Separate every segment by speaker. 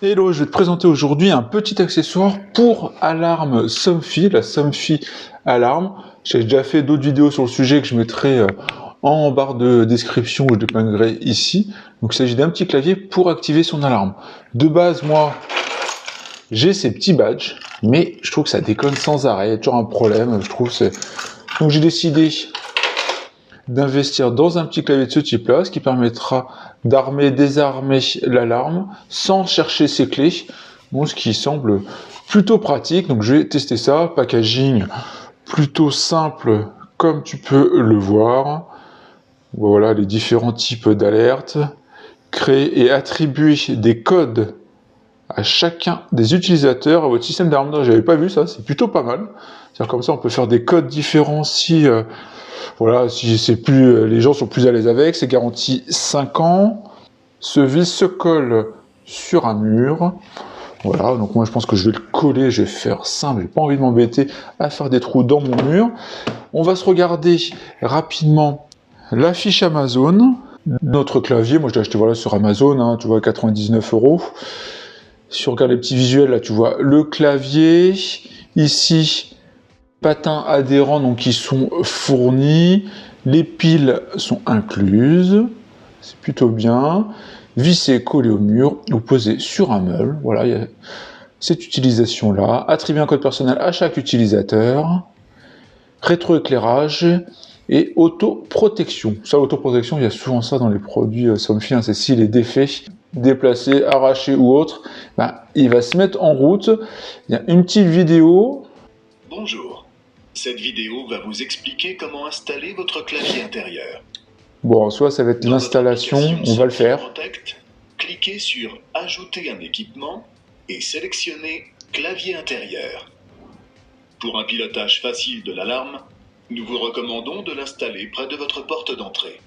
Speaker 1: Hello, je vais te présenter aujourd'hui un petit accessoire pour alarme Somfy, la Somfy Alarme. J'ai déjà fait d'autres vidéos sur le sujet que je mettrai en barre de description ou je l'épinglerai ici. Donc il s'agit d'un petit clavier pour activer son alarme. De base, moi, j'ai ces petits badges, mais je trouve que ça déconne sans arrêt. Il y a toujours un problème, je trouve. Donc j'ai décidé d'investir dans un petit clavier de ce type-là, ce qui permettra d'armer, désarmer l'alarme sans chercher ses clés. Bon, ce qui semble plutôt pratique. Donc je vais tester ça. Packaging plutôt simple, comme tu peux le voir. Voilà les différents types d'alertes. Créer et attribuer des codes à chacun des utilisateurs à votre système d'alarme. J'avais pas vu ça, c'est plutôt pas mal. C'est-à-dire comme ça, on peut faire des codes différents si voilà, si c'est plus, les gens sont plus à l'aise avec. C'est garanti 5 ans. Ce vis se colle sur un mur. Voilà, donc moi je pense que je vais le coller, je vais faire simple, j'ai pas envie de m'embêter à faire des trous dans mon mur. On va se regarder rapidement la fiche Amazon. Notre clavier, moi je l'ai acheté voilà, sur Amazon, hein, tu vois, 99 €. Si on regarde les petits visuels, là tu vois le clavier. Ici, patins adhérents donc qui sont fournis. Les piles sont incluses. C'est plutôt bien. Vissé, collé au mur ou posé sur un meuble. Voilà, il y a cette utilisation-là. Attribuer un code personnel à chaque utilisateur. Rétroéclairage et autoprotection. Ça, l'autoprotection, il y a souvent ça dans les produits Somfy, hein, c'est s'il est défait, déplacé, arraché ou autre, ben, il va se mettre en route. Il y a une petite vidéo.
Speaker 2: Bonjour. Cette vidéo va vous expliquer comment installer votre clavier intérieur.
Speaker 1: Bon, soit ça va être l'installation, on va le faire.
Speaker 2: Protect, cliquez sur « Ajouter un équipement » et sélectionnez « Clavier intérieur ». Pour un pilotage facile de l'alarme, nous vous recommandons de l'installer près de votre porte d'entrée.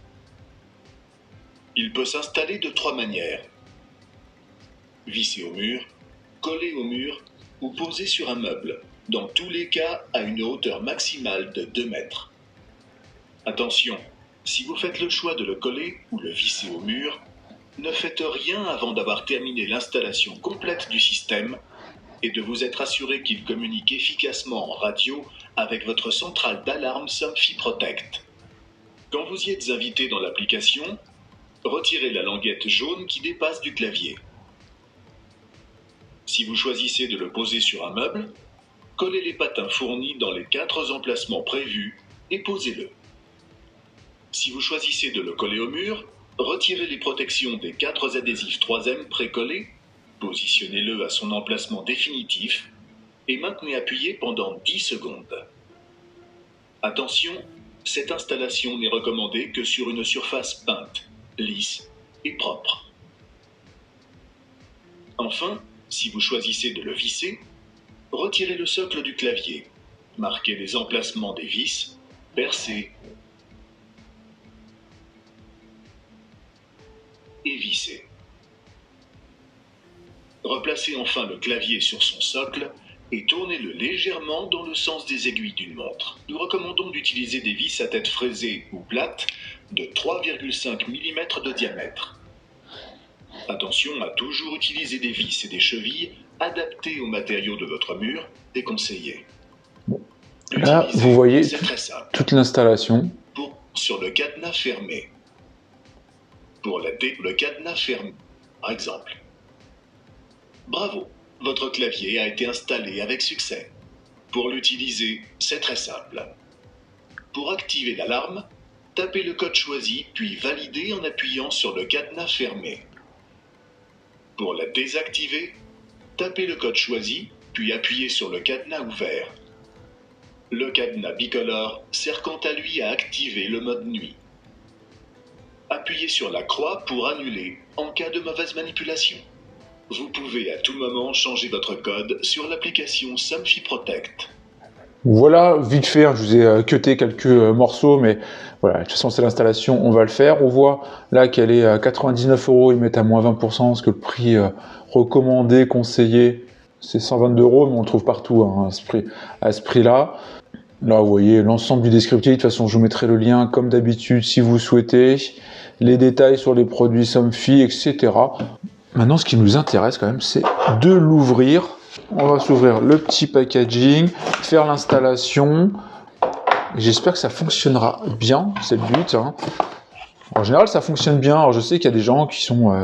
Speaker 2: Il peut s'installer de 3 manières. Vissé au mur, collé au mur ou posé sur un meuble, dans tous les cas à une hauteur maximale de 2 mètres. Attention, si vous faites le choix de le coller ou le visser au mur, ne faites rien avant d'avoir terminé l'installation complète du système et de vous être assuré qu'il communique efficacement en radio avec votre centrale d'alarme Somfy Protect. Quand vous y êtes invité dans l'application, retirez la languette jaune qui dépasse du clavier. Si vous choisissez de le poser sur un meuble, collez les patins fournis dans les 4 emplacements prévus et posez-le. Si vous choisissez de le coller au mur, retirez les protections des 4 adhésifs 3M précollés, positionnez-le à son emplacement définitif et maintenez appuyé pendant 10 secondes. Attention, cette installation n'est recommandée que sur une surface peinte, lisse et propre. Enfin, si vous choisissez de le visser, retirez le socle du clavier, marquez les emplacements des vis, percez et vissez. Replacez enfin le clavier sur son socle et tournez-le légèrement dans le sens des aiguilles d'une montre. Nous recommandons d'utiliser des vis à tête fraisée ou plate de 3,5 mm de diamètre. Attention à toujours utiliser des vis et des chevilles adaptées aux matériaux de votre mur, déconseillé.
Speaker 1: Là, vous voyez toute l'installation.
Speaker 2: Sur le cadenas fermé. Pour le cadenas fermé, par exemple. Bravo, votre clavier a été installé avec succès. Pour l'utiliser, c'est très simple. Pour activer l'alarme, tapez le code choisi puis validez en appuyant sur le cadenas fermé. Pour la désactiver, tapez le code choisi puis appuyez sur le cadenas ouvert. Le cadenas bicolore sert quant à lui à activer le mode nuit. Appuyez sur la croix pour annuler en cas de mauvaise manipulation. Vous pouvez à tout moment changer votre code sur l'application Somfy Protect.
Speaker 1: Voilà, vite fait, hein, je vous ai cuté quelques morceaux, mais voilà, de toute façon c'est l'installation, on va le faire. On voit là qu'elle est à 99 €, ils mettent à moins 20%, parce que le prix recommandé, conseillé, c'est 122 €, mais on le trouve partout hein, à ce prix-là. Là, vous voyez l'ensemble du descriptif. De toute façon, je vous mettrai le lien comme d'habitude si vous souhaitez. Les détails sur les produits Somfy, etc. Maintenant, ce qui nous intéresse quand même, c'est de l'ouvrir. On va s'ouvrir le petit packaging, faire l'installation. J'espère que ça fonctionnera bien, c'est le but. Hein. En général, ça fonctionne bien. Alors, je sais qu'il y a des gens qui sont,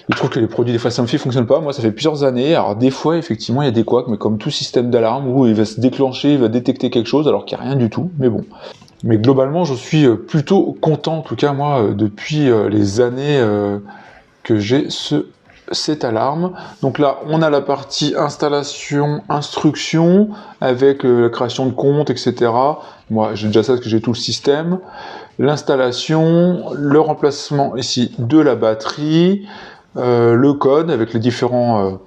Speaker 1: ils trouvent que les produits des fois Somfy fonctionnent pas. Moi, ça fait plusieurs années. Alors, des fois, effectivement, il y a des couacs, mais comme tout système d'alarme où il va se déclencher, il va détecter quelque chose, alors qu'il n'y a rien du tout. Mais bon. Mais globalement, je suis plutôt content, en tout cas moi, depuis les années que j'ai cette alarme. Donc là, on a la partie installation, instruction, avec la création de compte, etc. Moi, j'ai déjà ça parce que j'ai tout le système. L'installation, le remplacement ici de la batterie, le code avec les différents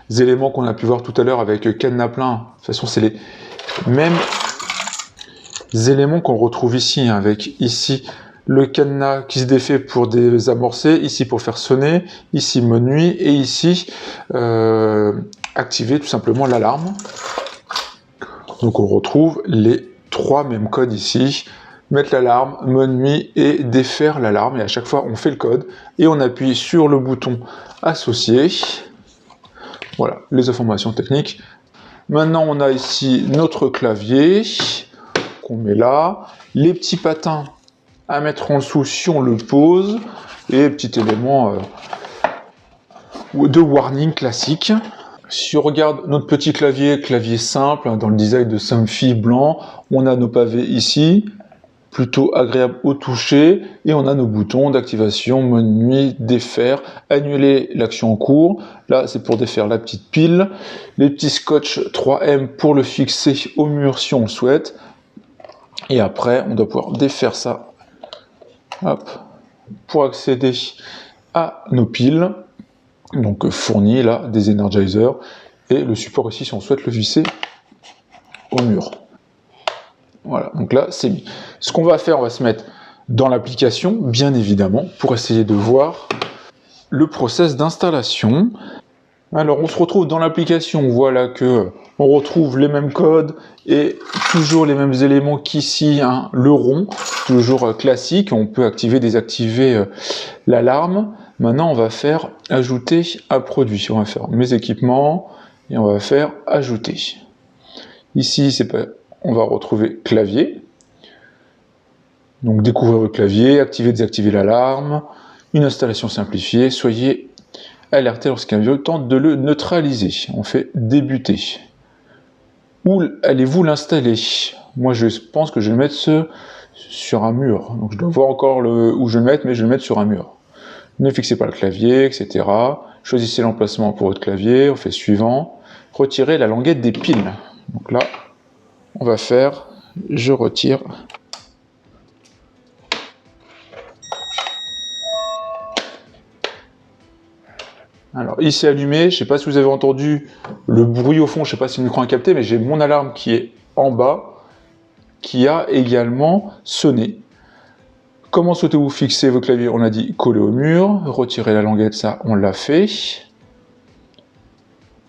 Speaker 1: éléments qu'on a pu voir tout à l'heure avec cadenas plein. De toute façon, c'est les mêmes éléments qu'on retrouve ici, hein, avec ici le cadenas qui se défait pour désamorcer, ici pour faire sonner, ici mode nuit, et ici activer tout simplement l'alarme. Donc on retrouve les trois mêmes codes ici, mettre l'alarme, mode nuit et défaire l'alarme, et à chaque fois on fait le code, et on appuie sur le bouton associé. Voilà, les informations techniques. Maintenant on a ici notre clavier, qu'on met là, les petits patins à mettre en dessous si on le pose, et petit élément de warning classique. Si on regarde notre petit clavier simple, hein, dans le design de Somfy blanc, on a nos pavés ici, plutôt agréable au toucher, et on a nos boutons d'activation, mode nuit, défaire, annuler l'action en cours. Là, c'est pour défaire la petite pile. Les petits scotch 3M pour le fixer au mur si on le souhaite. Et après, on doit pouvoir défaire ça, hop, pour accéder à nos piles. Donc fourni là des energizers et le support ici si on souhaite le visser au mur. Voilà, donc là c'est mis. Ce qu'on va faire, on va se mettre dans l'application, bien évidemment, pour essayer de voir le process d'installation. Alors on se retrouve dans l'application, voilà que on retrouve les mêmes codes et toujours les mêmes éléments qu'ici, hein, le rond, toujours classique, on peut activer, désactiver l'alarme. Maintenant on va faire ajouter à produit, on va faire mes équipements et on va faire ajouter. Ici on va retrouver clavier, donc découvrir le clavier, activer, désactiver l'alarme, une installation simplifiée, soyez alerter lorsqu'un vieux tente de le neutraliser. On fait débuter. Où allez-vous l'installer? Moi, je pense que je vais le mettre sur un mur. Donc, je dois voir encore où je vais le mettre, mais je vais le mettre sur un mur. Ne fixez pas le clavier, etc. Choisissez l'emplacement pour votre clavier. On fait suivant. Retirez la languette des piles. Donc là, on va faire, je retire. Alors, il s'est allumé, je ne sais pas si vous avez entendu le bruit au fond, je ne sais pas si le micro a capté, mais j'ai mon alarme qui est en bas, qui a également sonné. Comment souhaitez-vous fixer vos claviers? On a dit coller au mur, retirer la languette, ça on l'a fait.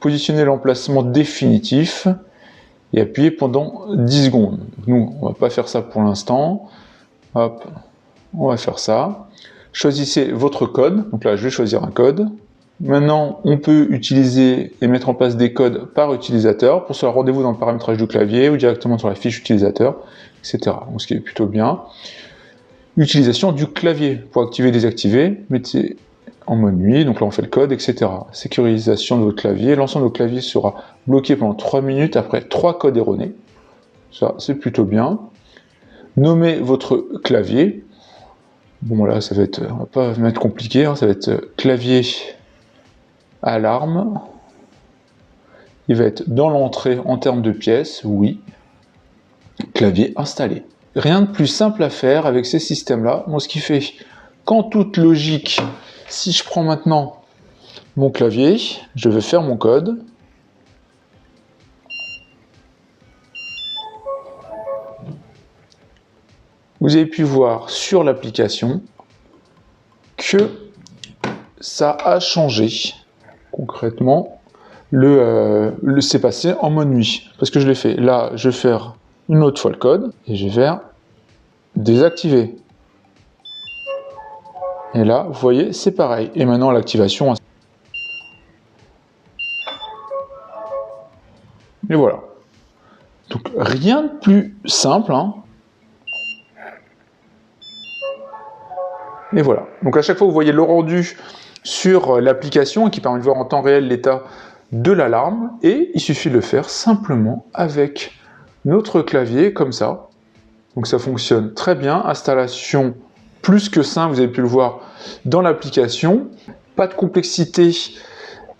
Speaker 1: Positionner l'emplacement définitif et appuyer pendant 10 secondes. Nous, on ne va pas faire ça pour l'instant. Hop, on va faire ça. Choisissez votre code, donc là je vais choisir un code. Maintenant, on peut utiliser et mettre en place des codes par utilisateur. Pour cela, rendez-vous dans le paramétrage du clavier ou directement sur la fiche utilisateur, etc. Donc, ce qui est plutôt bien. Utilisation du clavier. Pour activer et désactiver, mettez en mode nuit. Donc là, on fait le code, etc. Sécurisation de votre clavier. L'ensemble de votre clavier sera bloqué pendant 3 minutes après 3 codes erronés. Ça, c'est plutôt bien. Nommez votre clavier. Bon, là, ça va être, on va pas mettre compliqué, hein, ça va être clavier alarme, il va être dans l'entrée en termes de pièces, oui, clavier installé. Rien de plus simple à faire avec ces systèmes-là. Moi, ce qui fait, qu'en toute logique, si je prends maintenant mon clavier, je vais faire mon code. Vous avez pu voir sur l'application que ça a changé. Concrètement, c'est passé en mode nuit. Parce que je l'ai fait. Là, je vais faire une autre fois le code et je vais faire désactiver. Et là, vous voyez, c'est pareil. Et maintenant, l'activation. Et voilà. Donc rien de plus simple, hein. Et voilà. Donc à chaque fois vous voyez le rendu sur l'application qui permet de voir en temps réel l'état de l'alarme, et il suffit de le faire simplement avec notre clavier comme ça. Donc ça fonctionne très bien, installation plus que simple, vous avez pu le voir dans l'application. Pas de complexité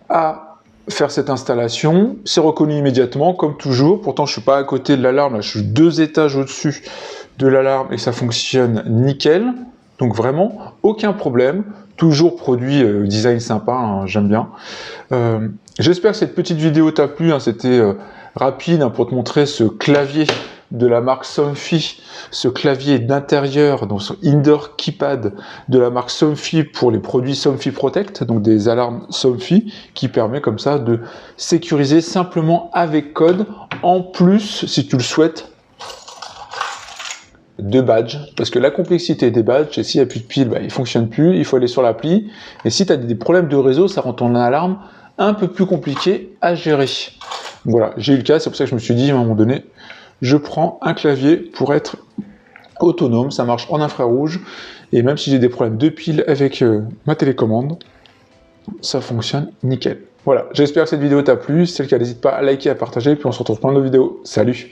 Speaker 1: à faire cette installation, c'est reconnu immédiatement comme toujours. Pourtant je ne suis pas à côté de l'alarme, là je suis 2 étages au-dessus de l'alarme et ça fonctionne nickel. Donc vraiment aucun problème, toujours produit design sympa, hein, j'aime bien. J'espère que cette petite vidéo t'a plu, hein, c'était rapide, hein, pour te montrer ce clavier de la marque Somfy, ce clavier d'intérieur, donc ce Indoor Keypad de la marque Somfy pour les produits Somfy Protect, donc des alarmes Somfy, qui permet comme ça de sécuriser simplement avec code, en plus, si tu le souhaites, de badges, parce que la complexité des badges, c'est s'il n'y a plus de piles, bah, il ne fonctionne plus, il faut aller sur l'appli, et si tu as des problèmes de réseau, ça rend ton alarme un peu plus compliqué à gérer. Voilà, j'ai eu le cas, c'est pour ça que je me suis dit à un moment donné, je prends un clavier pour être autonome, ça marche en infrarouge, et même si j'ai des problèmes de piles avec ma télécommande, ça fonctionne nickel. Voilà, j'espère que cette vidéo t'a plu, si c'est le cas, n'hésite pas à liker, à partager, puis on se retrouve pour une autre vidéo. Salut!